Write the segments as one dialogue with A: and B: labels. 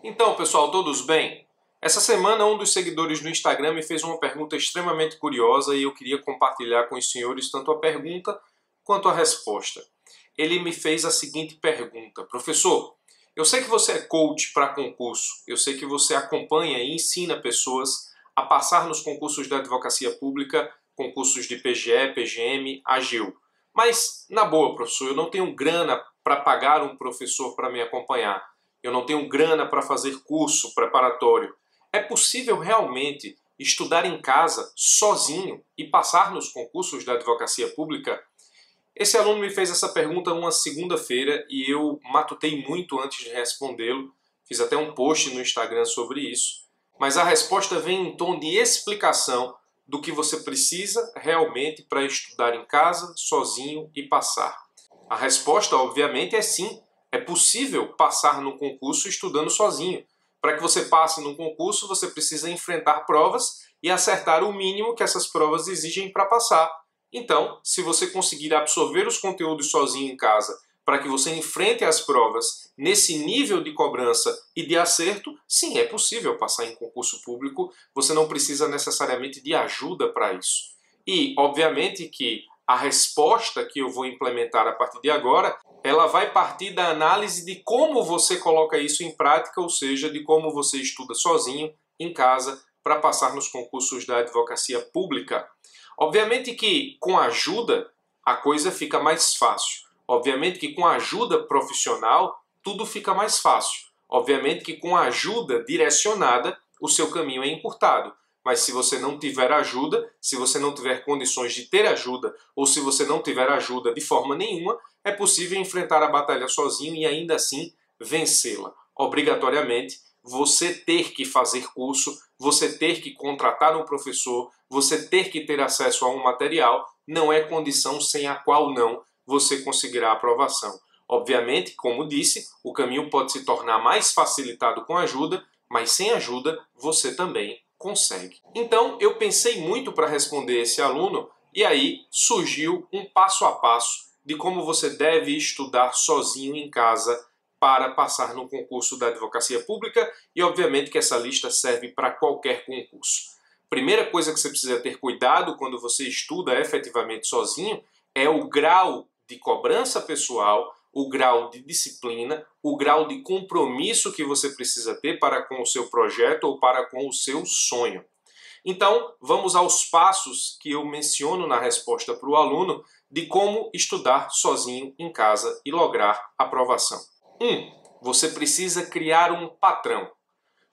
A: Então, pessoal, todos bem? Essa semana, um dos seguidores do Instagram me fez uma pergunta extremamente curiosa e eu queria compartilhar com os senhores tanto a pergunta quanto a resposta. Ele me fez a seguinte pergunta: Professor, eu sei que você é coach para concurso, eu sei que você acompanha e ensina pessoas a passar nos concursos da advocacia pública, concursos de PGE, PGM, AGU. Mas, na boa, professor, eu não tenho grana para pagar um professor para me acompanhar. Eu não tenho grana para fazer curso preparatório. É possível realmente estudar em casa, sozinho, e passar nos concursos da advocacia pública? Esse aluno me fez essa pergunta uma segunda-feira e eu matutei muito antes de respondê-lo. Fiz até um post no Instagram sobre isso. Mas a resposta vem em tom de explicação do que você precisa realmente para estudar em casa, sozinho e passar. A resposta, obviamente, é sim. É possível passar no concurso estudando sozinho. Para que você passe no concurso, você precisa enfrentar provas e acertar o mínimo que essas provas exigem para passar. Então, se você conseguir absorver os conteúdos sozinho em casa, para que você enfrente as provas nesse nível de cobrança e de acerto, sim, é possível passar em concurso público, você não precisa necessariamente de ajuda para isso. E, obviamente, que a resposta que eu vou implementar a partir de agora, ela vai partir da análise de como você coloca isso em prática, ou seja, de como você estuda sozinho, em casa, para passar nos concursos da advocacia pública. Obviamente que com ajuda a coisa fica mais fácil. Obviamente que com ajuda profissional tudo fica mais fácil. Obviamente que com ajuda direcionada o seu caminho é encurtado. Mas se você não tiver ajuda, se você não tiver condições de ter ajuda, ou se você não tiver ajuda de forma nenhuma, é possível enfrentar a batalha sozinho e ainda assim vencê-la. Obrigatoriamente, você ter que fazer curso, você ter que contratar um professor, você ter que ter acesso a um material, não é condição sem a qual não você conseguirá a aprovação. Obviamente, como disse, o caminho pode se tornar mais facilitado com ajuda, mas sem ajuda você também consegue. Então, eu pensei muito para responder esse aluno e aí surgiu um passo a passo de como você deve estudar sozinho em casa para passar no concurso da advocacia pública e obviamente que essa lista serve para qualquer concurso. Primeira coisa que você precisa ter cuidado quando você estuda efetivamente sozinho é o grau de cobrança pessoal, o grau de disciplina, o grau de compromisso que você precisa ter para com o seu projeto ou para com o seu sonho. Então, vamos aos passos que eu menciono na resposta para o aluno de como estudar sozinho em casa e lograr aprovação. 1. Você precisa criar um patrão.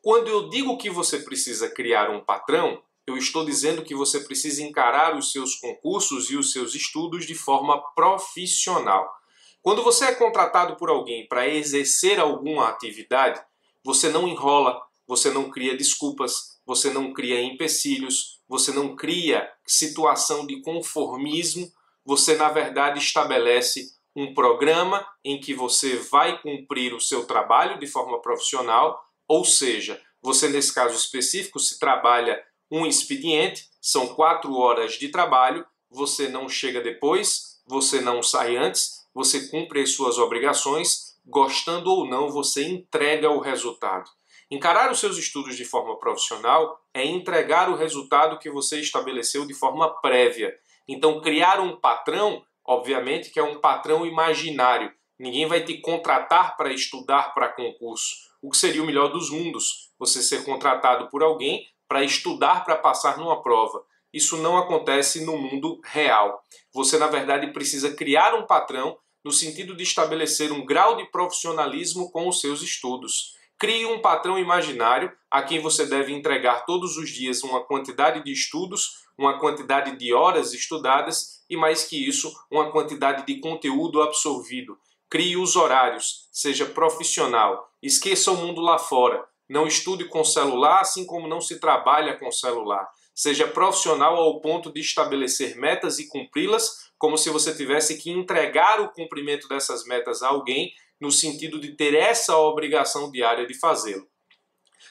A: Quando eu digo que você precisa criar um patrão, eu estou dizendo que você precisa encarar os seus concursos e os seus estudos de forma profissional. Quando você é contratado por alguém para exercer alguma atividade, você não enrola, você não cria desculpas, você não cria empecilhos, você não cria situação de conformismo, você na verdade estabelece um programa em que você vai cumprir o seu trabalho de forma profissional, ou seja, você nesse caso específico se trabalha um expediente, são 4 horas de trabalho, você não chega depois, você não sai antes, você cumpre as suas obrigações, gostando ou não, você entrega o resultado. Encarar os seus estudos de forma profissional é entregar o resultado que você estabeleceu de forma prévia. Então, criar um patrão, obviamente que é um patrão imaginário. Ninguém vai te contratar para estudar para concurso. O que seria o melhor dos mundos? Você ser contratado por alguém para estudar para passar numa prova. Isso não acontece no mundo real. Você, na verdade, precisa criar um patrão no sentido de estabelecer um grau de profissionalismo com os seus estudos. Crie um patrão imaginário a quem você deve entregar todos os dias uma quantidade de estudos, uma quantidade de horas estudadas e, mais que isso, uma quantidade de conteúdo absorvido. Crie os horários, seja profissional, esqueça o mundo lá fora. Não estude com celular, assim como não se trabalha com celular. Seja profissional ao ponto de estabelecer metas e cumpri-las, como se você tivesse que entregar o cumprimento dessas metas a alguém, no sentido de ter essa obrigação diária de fazê-lo.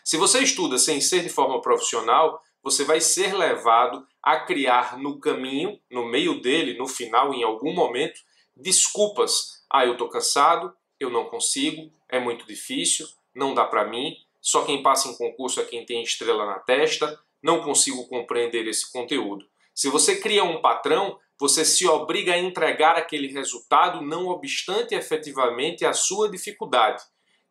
A: Se você estuda sem ser de forma profissional, você vai ser levado a criar no caminho, no meio dele, no final, em algum momento, desculpas. Ah, eu estou cansado, eu não consigo, é muito difícil, não dá para mim, só quem passa em concurso é quem tem estrela na testa, não consigo compreender esse conteúdo. Se você cria um patrão, você se obriga a entregar aquele resultado, não obstante efetivamente a sua dificuldade.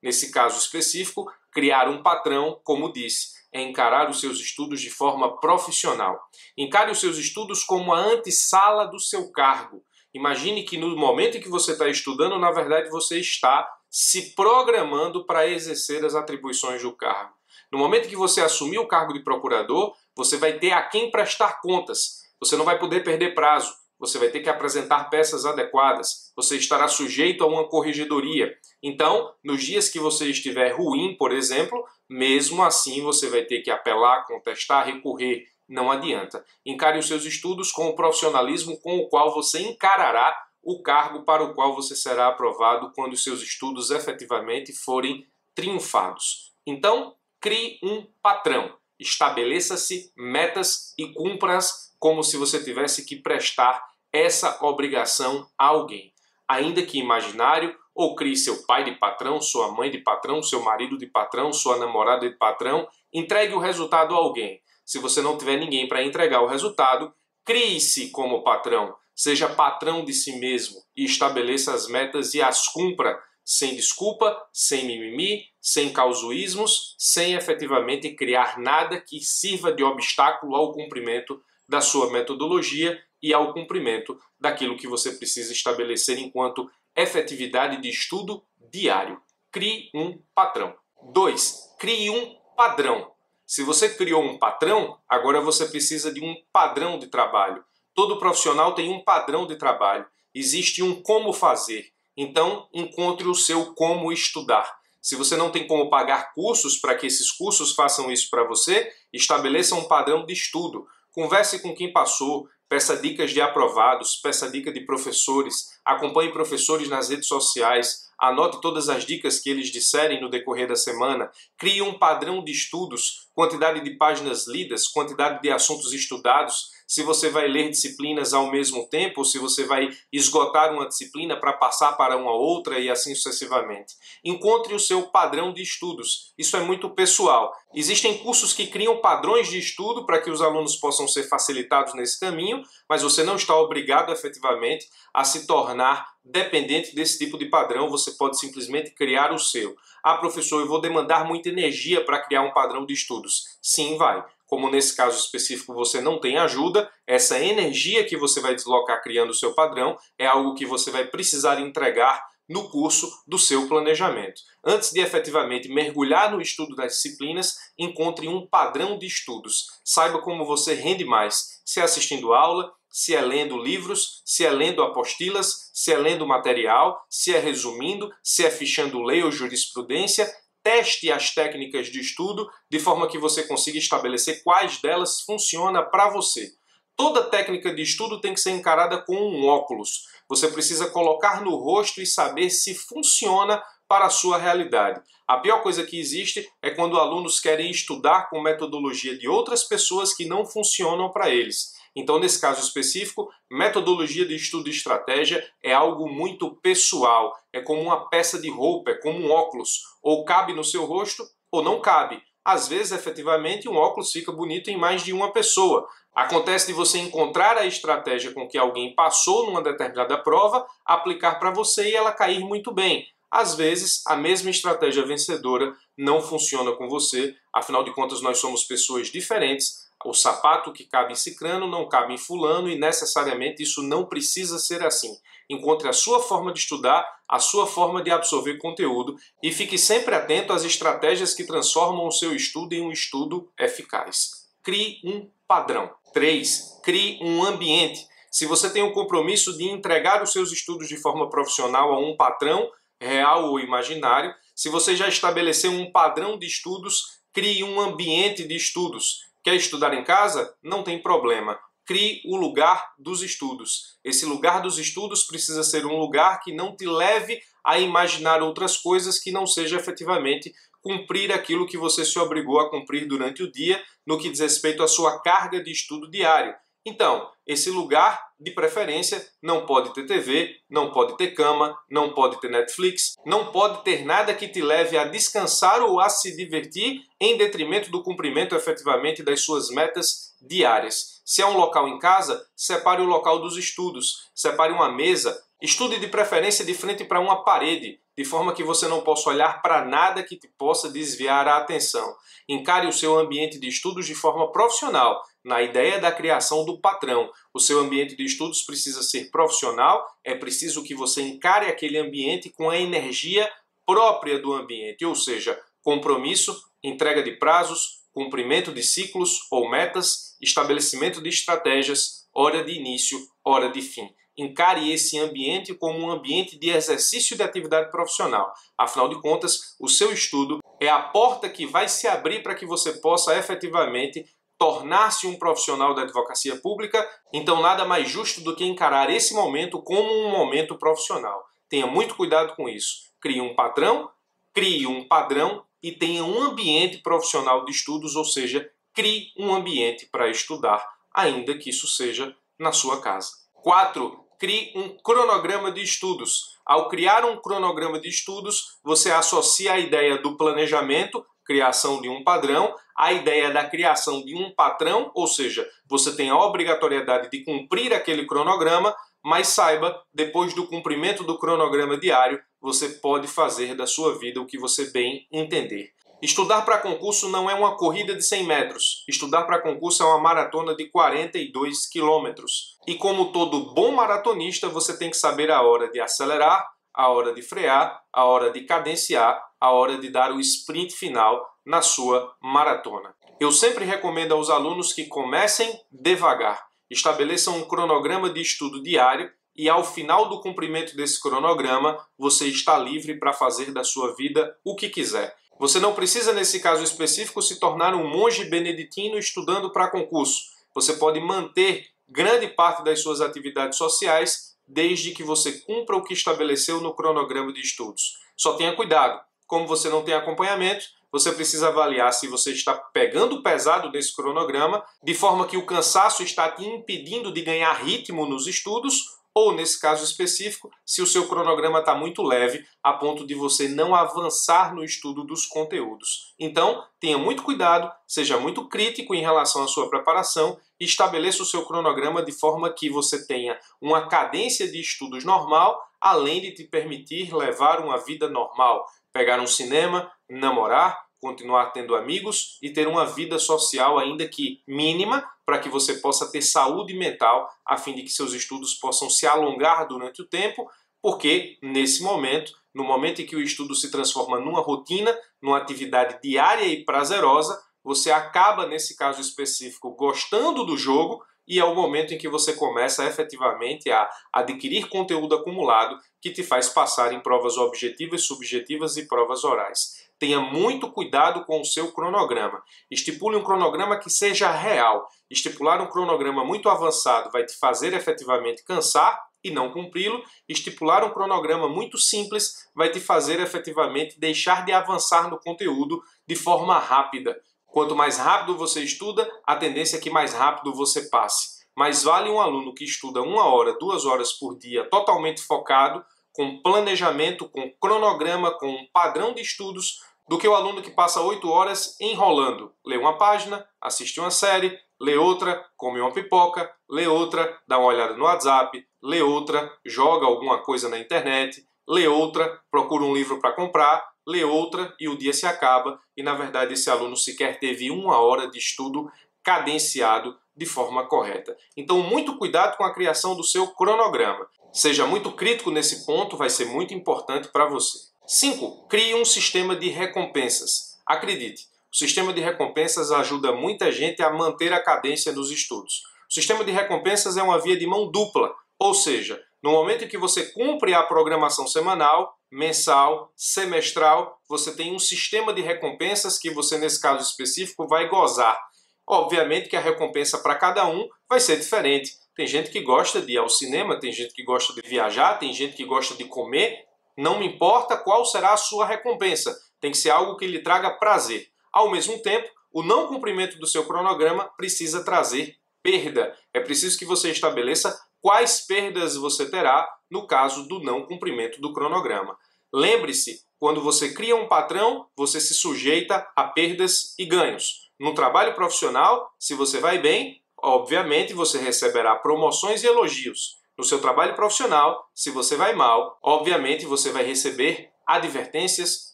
A: Nesse caso específico, criar um patrão, como disse, é encarar os seus estudos de forma profissional. Encare os seus estudos como a antessala do seu cargo. Imagine que no momento em que você está estudando, na verdade você está se programando para exercer as atribuições do cargo. No momento que você assumir o cargo de procurador, você vai ter a quem prestar contas. Você não vai poder perder prazo. Você vai ter que apresentar peças adequadas. Você estará sujeito a uma corregedoria. Então, nos dias que você estiver ruim, por exemplo, mesmo assim você vai ter que apelar, contestar, recorrer. Não adianta. Encare os seus estudos com o profissionalismo com o qual você encarará o cargo para o qual você será aprovado quando os seus estudos efetivamente forem triunfados. Então, crie um patrão. Estabeleça-se metas e cumpra-as como se você tivesse que prestar essa obrigação a alguém. Ainda que imaginário, ou crie seu pai de patrão, sua mãe de patrão, seu marido de patrão, sua namorada de patrão, entregue o resultado a alguém. Se você não tiver ninguém para entregar o resultado, crie-se como patrão. Seja patrão de si mesmo e estabeleça as metas e as cumpra, sem desculpa, sem mimimi, sem causuísmos, sem efetivamente criar nada que sirva de obstáculo ao cumprimento da sua metodologia e ao cumprimento daquilo que você precisa estabelecer enquanto efetividade de estudo diário. Crie um patrão. 2. Crie um padrão. Se você criou um patrão, agora você precisa de um padrão de trabalho. Todo profissional tem um padrão de trabalho. Existe um como fazer. Então, encontre o seu como estudar. Se você não tem como pagar cursos para que esses cursos façam isso para você, estabeleça um padrão de estudo. Converse com quem passou, peça dicas de aprovados, peça dica de professores, acompanhe professores nas redes sociais, anote todas as dicas que eles disserem no decorrer da semana, crie um padrão de estudos, quantidade de páginas lidas, quantidade de assuntos estudados, se você vai ler disciplinas ao mesmo tempo, ou se você vai esgotar uma disciplina para passar para uma outra e assim sucessivamente. Encontre o seu padrão de estudos. Isso é muito pessoal. Existem cursos que criam padrões de estudo para que os alunos possam ser facilitados nesse caminho, mas você não está obrigado efetivamente a se tornar dependente desse tipo de padrão. Você pode simplesmente criar o seu. Ah, professor, eu vou demandar muita energia para criar um padrão de estudos. Sim, vai. Como nesse caso específico você não tem ajuda, essa energia que você vai deslocar criando o seu padrão é algo que você vai precisar entregar no curso do seu planejamento. Antes de efetivamente mergulhar no estudo das disciplinas, encontre um padrão de estudos. Saiba como você rende mais, se é assistindo aula, se é lendo livros, se é lendo apostilas, se é lendo material, se é resumindo, se é fichando lei ou jurisprudência. Teste as técnicas de estudo de forma que você consiga estabelecer quais delas funciona para você. Toda técnica de estudo tem que ser encarada com um óculos. Você precisa colocar no rosto e saber se funciona para a sua realidade. A pior coisa que existe é quando alunos querem estudar com metodologia de outras pessoas que não funcionam para eles. Então, nesse caso específico, metodologia de estudo e estratégia é algo muito pessoal. É como uma peça de roupa, é como um óculos. Ou cabe no seu rosto ou não cabe. Às vezes, efetivamente, um óculos fica bonito em mais de uma pessoa. Acontece de você encontrar a estratégia com que alguém passou numa determinada prova, aplicar para você e ela cair muito bem. Às vezes, a mesma estratégia vencedora não funciona com você. Afinal de contas, nós somos pessoas diferentes. O sapato que cabe em cicrano não cabe em fulano e necessariamente isso não precisa ser assim. Encontre a sua forma de estudar, a sua forma de absorver conteúdo e fique sempre atento às estratégias que transformam o seu estudo em um estudo eficaz. Crie um padrão. 3. Crie um ambiente. Se você tem o compromisso de entregar os seus estudos de forma profissional a um patrão, real ou imaginário, se você já estabeleceu um padrão de estudos, crie um ambiente de estudos. Quer estudar em casa? Não tem problema. Crie o lugar dos estudos. Esse lugar dos estudos precisa ser um lugar que não te leve a imaginar outras coisas que não seja efetivamente cumprir aquilo que você se obrigou a cumprir durante o dia no que diz respeito à sua carga de estudo diário. Então, esse lugar de preferência, não pode ter TV, não pode ter cama, não pode ter Netflix, não pode ter nada que te leve a descansar ou a se divertir em detrimento do cumprimento efetivamente das suas metas diárias. Se é um local em casa, separe o local dos estudos, separe uma mesa, estude de preferência de frente para uma parede, de forma que você não possa olhar para nada que te possa desviar a atenção. Encare o seu ambiente de estudos de forma profissional, na ideia da criação do patrão. O seu ambiente de estudos precisa ser profissional, é preciso que você encare aquele ambiente com a energia própria do ambiente, ou seja, compromisso, entrega de prazos, cumprimento de ciclos ou metas, estabelecimento de estratégias, hora de início, hora de fim. Encare esse ambiente como um ambiente de exercício de atividade profissional. Afinal de contas, o seu estudo é a porta que vai se abrir para que você possa efetivamente tornar-se um profissional da advocacia pública. Então, nada mais justo do que encarar esse momento como um momento profissional. Tenha muito cuidado com isso. Crie um patrão, crie um padrão e tenha um ambiente profissional de estudos, ou seja, crie um ambiente para estudar, ainda que isso seja na sua casa. 4. Crie um cronograma de estudos. Ao criar um cronograma de estudos, você associa a ideia do planejamento, criação de um padrão, a ideia da criação de um patrão, ou seja, você tem a obrigatoriedade de cumprir aquele cronograma, mas saiba, depois do cumprimento do cronograma diário, você pode fazer da sua vida o que você bem entender. Estudar para concurso não é uma corrida de 100 metros. Estudar para concurso é uma maratona de 42 quilômetros. E como todo bom maratonista, você tem que saber a hora de acelerar, a hora de frear, a hora de cadenciar, a hora de dar o sprint final na sua maratona. Eu sempre recomendo aos alunos que comecem devagar. Estabeleçam um cronograma de estudo diário e ao final do cumprimento desse cronograma, você está livre para fazer da sua vida o que quiser. Você não precisa, nesse caso específico, se tornar um monge beneditino estudando para concurso. Você pode manter grande parte das suas atividades sociais desde que você cumpra o que estabeleceu no cronograma de estudos. Só tenha cuidado. Como você não tem acompanhamento, você precisa avaliar se você está pegando pesado nesse cronograma, de forma que o cansaço está te impedindo de ganhar ritmo nos estudos, ou, nesse caso específico, se o seu cronograma está muito leve, a ponto de você não avançar no estudo dos conteúdos. Então, tenha muito cuidado, seja muito crítico em relação à sua preparação e estabeleça o seu cronograma de forma que você tenha uma cadência de estudos normal, além de te permitir levar uma vida normal. Pegar um cinema, namorar, continuar tendo amigos e ter uma vida social ainda que mínima para que você possa ter saúde mental a fim de que seus estudos possam se alongar durante o tempo, porque nesse momento, no momento em que o estudo se transforma numa rotina, numa atividade diária e prazerosa, você acaba, nesse caso específico, gostando do jogo e é o momento em que você começa efetivamente a adquirir conteúdo acumulado que te faz passar em provas objetivas, subjetivas e provas orais. Tenha muito cuidado com o seu cronograma. Estipule um cronograma que seja real. Estipular um cronograma muito avançado vai te fazer efetivamente cansar e não cumpri-lo. Estipular um cronograma muito simples vai te fazer efetivamente deixar de avançar no conteúdo de forma rápida. Quanto mais rápido você estuda, a tendência é que mais rápido você passe. Mais vale um aluno que estuda 1 hora, 2 horas por dia totalmente focado, com planejamento, com cronograma, com um padrão de estudos, do que o aluno que passa 8 horas enrolando. Lê uma página, assiste uma série, lê outra, come uma pipoca, lê outra, dá uma olhada no WhatsApp, lê outra, joga alguma coisa na internet, lê outra, procura um livro para comprar, lê outra e o dia se acaba e, na verdade, esse aluno sequer teve 1 hora de estudo cadenciado de forma correta. Então, muito cuidado com a criação do seu cronograma. Seja muito crítico nesse ponto, vai ser muito importante para você. 5. Crie um sistema de recompensas. Acredite, o sistema de recompensas ajuda muita gente a manter a cadência nos estudos. O sistema de recompensas é uma via de mão dupla, ou seja, no momento em que você cumpre a programação semanal, mensal, semestral, você tem um sistema de recompensas que você, nesse caso específico, vai gozar. Obviamente que a recompensa para cada um vai ser diferente. Tem gente que gosta de ir ao cinema, tem gente que gosta de viajar, tem gente que gosta de comer. Não me importa qual será a sua recompensa, tem que ser algo que lhe traga prazer. Ao mesmo tempo, o não cumprimento do seu cronograma precisa trazer perda. É preciso que você estabeleça quais perdas você terá no caso do não cumprimento do cronograma. Lembre-se, quando você cria um patrão, você se sujeita a perdas e ganhos. No trabalho profissional, se você vai bem, obviamente você receberá promoções e elogios. No seu trabalho profissional, se você vai mal, obviamente você vai receber advertências,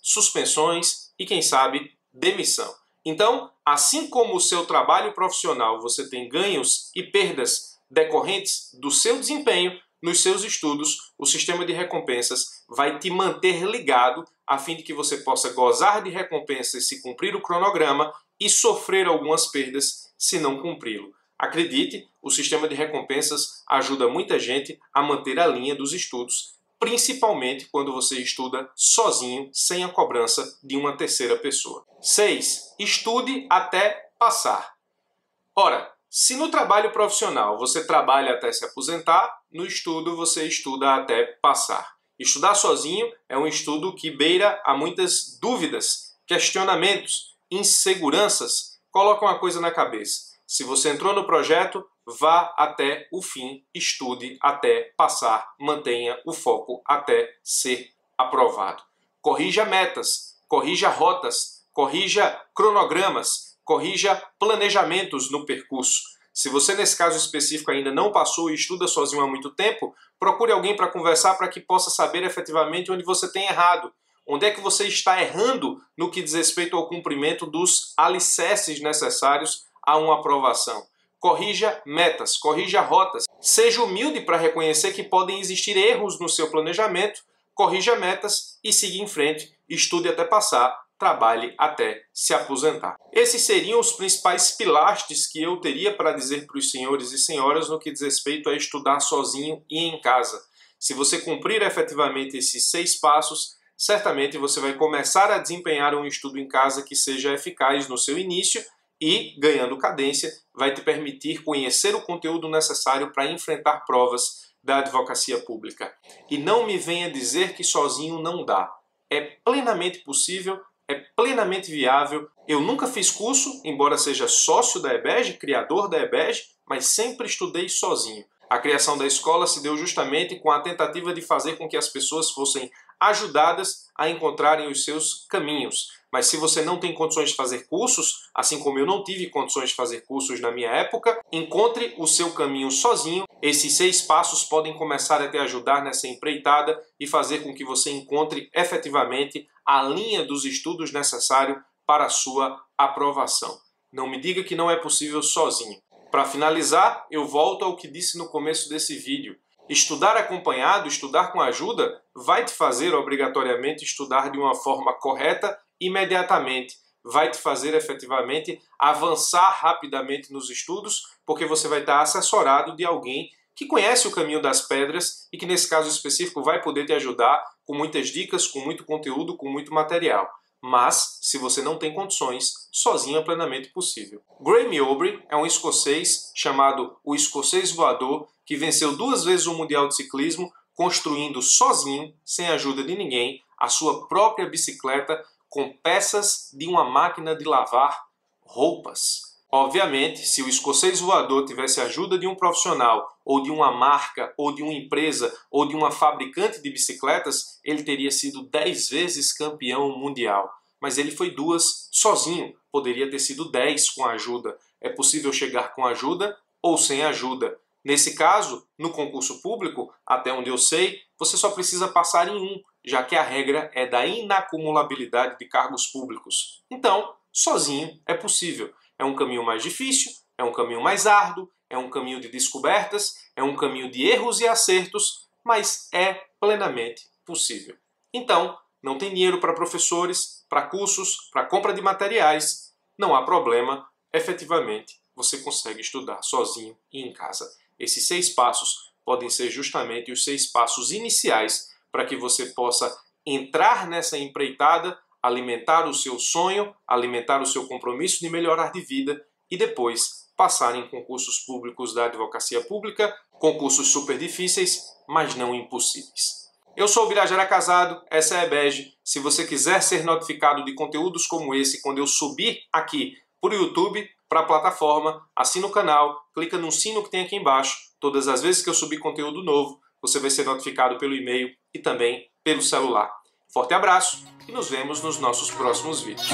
A: suspensões e, quem sabe, demissão. Então, assim como o seu trabalho profissional você tem ganhos e perdas decorrentes do seu desempenho nos seus estudos, o sistema de recompensas vai te manter ligado a fim de que você possa gozar de recompensas se cumprir o cronograma e sofrer algumas perdas se não cumpri-lo. Acredite, o sistema de recompensas ajuda muita gente a manter a linha dos estudos, principalmente quando você estuda sozinho, sem a cobrança de uma terceira pessoa. 6. Estude até passar. Ora, se no trabalho profissional você trabalha até se aposentar, no estudo você estuda até passar. Estudar sozinho é um estudo que beira a muitas dúvidas, questionamentos, inseguranças. Coloca uma coisa na cabeça. Se você entrou no projeto, vá até o fim, estude até passar, mantenha o foco até ser aprovado. Corrija metas, corrija rotas, corrija cronogramas, corrija planejamentos no percurso. Se você, nesse caso específico, ainda não passou e estuda sozinho há muito tempo, procure alguém para conversar para que possa saber efetivamente onde você tem errado. Onde é que você está errando no que diz respeito ao cumprimento dos alicerces necessários a uma aprovação. Corrija metas, corrija rotas. Seja humilde para reconhecer que podem existir erros no seu planejamento, corrija metas e siga em frente. Estude até passar, trabalhe até se aposentar. Esses seriam os principais pilastres que eu teria para dizer para os senhores e senhoras no que diz respeito a estudar sozinho e em casa. Se você cumprir efetivamente esses 6 passos, certamente você vai começar a desempenhar um estudo em casa que seja eficaz no seu início e, ganhando cadência, vai te permitir conhecer o conteúdo necessário para enfrentar provas da advocacia pública. E não me venha dizer que sozinho não dá. É plenamente possível, é plenamente viável. Eu nunca fiz curso, embora seja sócio da EBEG, criador da EBEG, mas sempre estudei sozinho. A criação da escola se deu justamente com a tentativa de fazer com que as pessoas fossem ajudadas a encontrarem os seus caminhos. Mas se você não tem condições de fazer cursos, assim como eu não tive condições de fazer cursos na minha época, encontre o seu caminho sozinho. Esses 6 passos podem começar a te ajudar nessa empreitada e fazer com que você encontre efetivamente a linha dos estudos necessários para a sua aprovação. Não me diga que não é possível sozinho. Para finalizar, eu volto ao que disse no começo desse vídeo. Estudar acompanhado, estudar com ajuda, vai te fazer obrigatoriamente estudar de uma forma correta imediatamente. Vai te fazer efetivamente avançar rapidamente nos estudos, porque você vai estar assessorado de alguém que conhece o caminho das pedras e que nesse caso específico vai poder te ajudar com muitas dicas, com muito conteúdo, com muito material. Mas, se você não tem condições, sozinho é plenamente possível. Graeme Obree é um escocês chamado o escocês voador que venceu 2 vezes o Mundial de Ciclismo construindo sozinho, sem a ajuda de ninguém, a sua própria bicicleta com peças de uma máquina de lavar roupas. Obviamente, se o escocês voador tivesse a ajuda de um profissional, ou de uma marca, ou de uma empresa, ou de uma fabricante de bicicletas, ele teria sido 10 vezes campeão mundial. Mas ele foi 2 sozinho, poderia ter sido 10 com ajuda. É possível chegar com ajuda ou sem ajuda. Nesse caso, no concurso público, até onde eu sei, você só precisa passar em 1, já que a regra é da inacumulabilidade de cargos públicos. Então, sozinho é possível. É um caminho mais difícil, é um caminho mais árduo, é um caminho de descobertas, é um caminho de erros e acertos, mas é plenamente possível. Então, não tem dinheiro para professores, para cursos, para compra de materiais, não há problema, efetivamente você consegue estudar sozinho e em casa. Esses 6 passos podem ser justamente os 6 passos iniciais para que você possa entrar nessa empreitada, alimentar o seu sonho, alimentar o seu compromisso de melhorar de vida e depois passar em concursos públicos da advocacia pública, concursos super difíceis, mas não impossíveis. Eu sou o Birajara Casado, essa é a EBEG. Se você quiser ser notificado de conteúdos como esse quando eu subir aqui para o YouTube, para a plataforma, assina o canal, clica no sino que tem aqui embaixo. Todas as vezes que eu subir conteúdo novo, você vai ser notificado pelo e-mail e também pelo celular. Forte abraço e nos vemos nos nossos próximos vídeos.